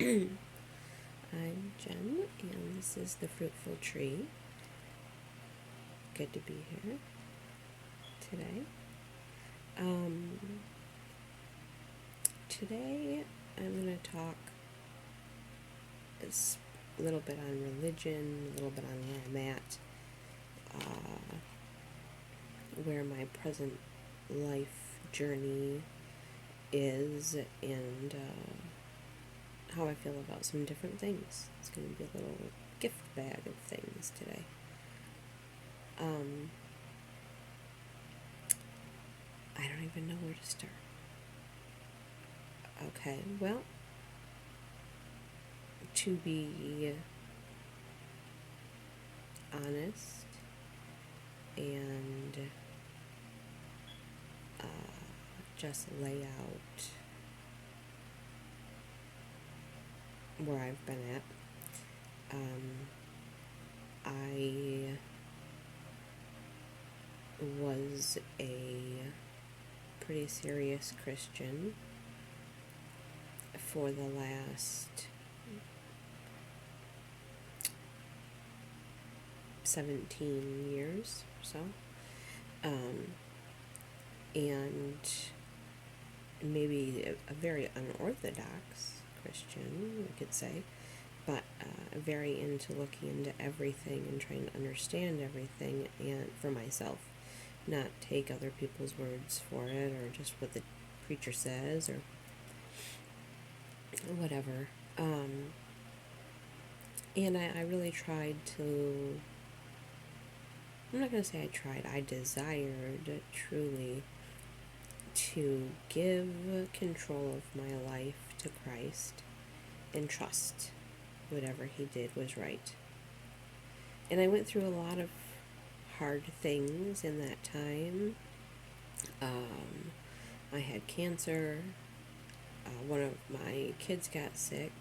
I'm Jen, and this is The Fruitful Tree. Good to be here today. Today I'm going to talk a little bit on religion, a little bit on where I'm at, where my present life journey is, and how I feel about some different things. It's going to be a little gift bag of things today. I don't even know where to start. Okay, well, to be honest and just lay out where I've been at, I was a pretty serious Christian for the last 17 years or so, and maybe a very unorthodox Christian, we could say, but very into looking into everything and trying to understand everything and for myself, not take other people's words for it or just what the preacher says or whatever. And I really tried to, I'm not going to say I tried, I desired truly to give control of my life to Christ and trust whatever he did was right. And I went through a lot of hard things in that time. I had cancer. One of my kids got sick.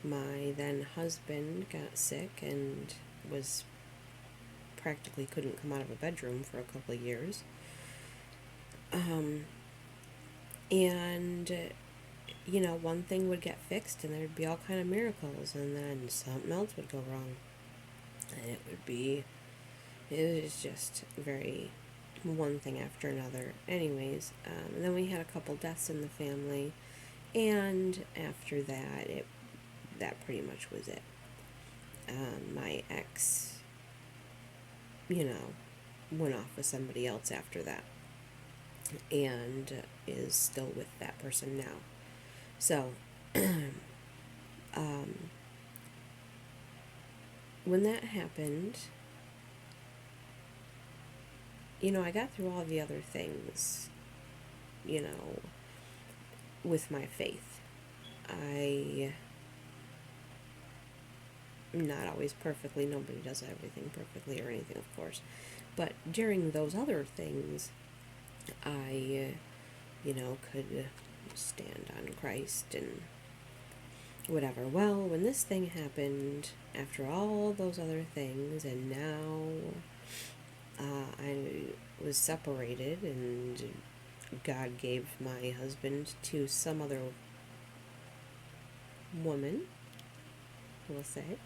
My then husband got sick and was practically couldn't come out of a bedroom for a couple of years. And one thing would get fixed and there'd be all kind of miracles, and then something else would go wrong. And it was just very one thing after another. Anyways, and then we had a couple deaths in the family, and after that, that pretty much was it. My ex, went off with somebody else after that, and is still with that person now. So, when that happened, I got through all the other things, with my faith. I'm not always perfectly, nobody does everything perfectly or anything, of course. But during those other things, I, could stand on Christ and whatever. Well, when this thing happened, after all those other things, and now I was separated, and God gave my husband to some other woman, we'll say,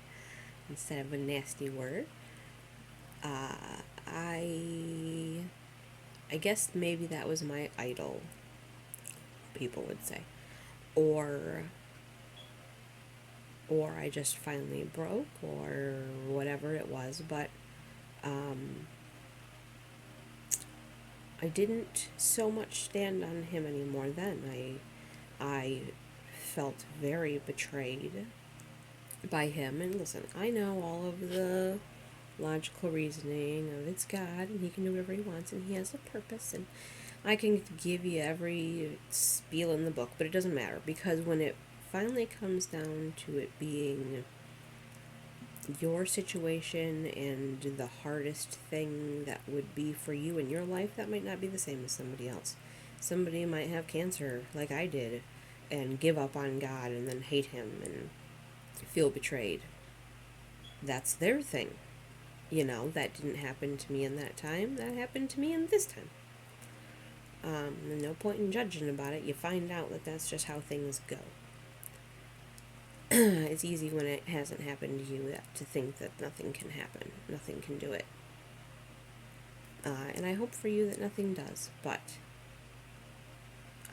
instead of a nasty word. I guess maybe that was my idol, people would say, or I just finally broke, or whatever it was, but I didn't so much stand on him anymore then. I felt very betrayed by him, and listen, I know all of the logical reasoning of it's God, and he can do whatever he wants, and he has a purpose, and I can give you every spiel in the book, but it doesn't matter, because when it finally comes down to it being your situation and the hardest thing that would be for you in your life, that might not be the same as somebody else. Somebody might have cancer like I did and give up on God and then hate him and feel betrayed. That's their thing. That didn't happen to me in that time. That happened to me in this time. No point in judging about it. You find out that that's just how things go. it's easy when it hasn't happened to you to think that nothing can happen, nothing can do it. And I hope for you that nothing does, but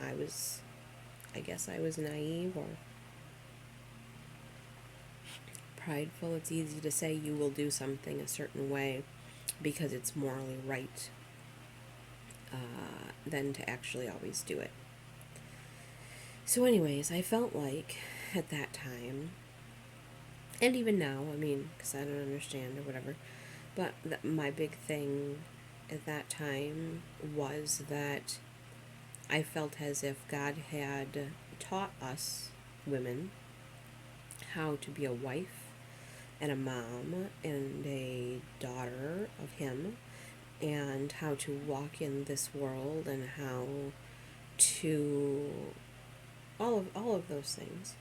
I guess I was naive or prideful. It's easy to say you will do something a certain way because it's morally right, than to actually always do it. So anyways, I felt like at that time, and even now, I mean, because I don't understand or whatever, but my big thing at that time was that I felt as if God had taught us women how to be a wife and a mom and a daughter of Him, and how to walk in this world, and how to all of those things.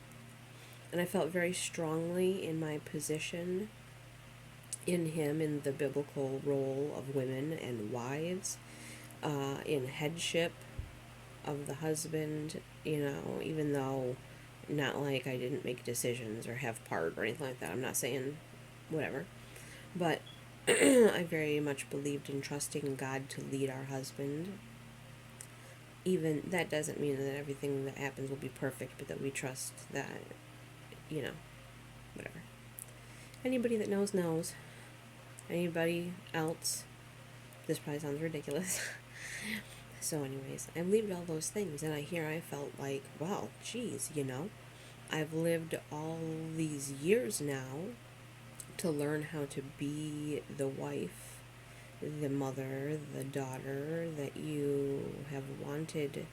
And I felt very strongly in my position in Him, in the biblical role of women and wives, in headship of the husband, even though not like I didn't make decisions or have part or anything like that. I'm not saying whatever. But I very much believed in trusting God to lead our husband. Even that doesn't mean that everything that happens will be perfect, but that we trust that, whatever. Anybody that knows, knows. Anybody else, this probably sounds ridiculous. So anyways, I believed all those things, and I felt like, well, geez, I've lived all these years now to learn how to be the wife, the mother, the daughter that you have wanted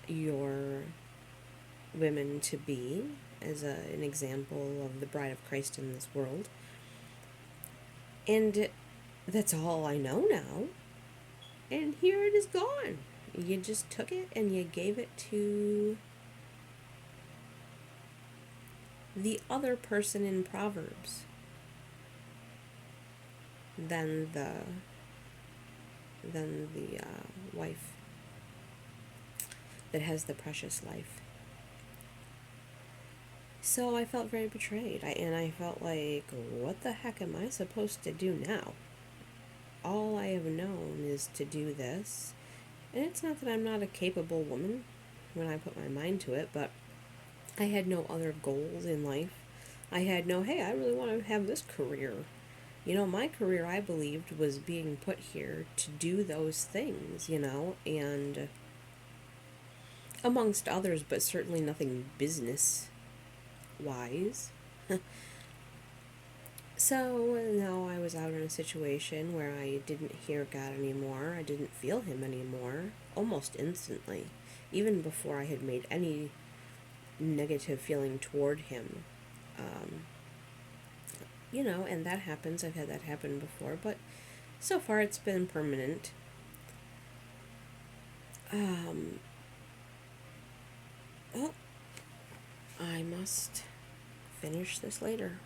your women to be, as an example of the bride of Christ in this world. And that's all I know now. And here it is gone. You just took it and you gave it to the other person in Proverbs than the wife that has the precious life. So I felt very betrayed. I felt like, what the heck am I supposed to do now? All I have known is to do this. And it's not that I'm not a capable woman when I put my mind to it, but I had no other goals in life. I had no, hey, I really want to have this career. My career, I believed, was being put here to do those things, and amongst others, but certainly nothing business-wise. So now I was out in a situation where I didn't hear God anymore. I didn't feel Him anymore, almost instantly, even before I had made any negative feeling toward Him. And that happens. I've had that happen before, but so far it's been permanent. Well, I must finish this later.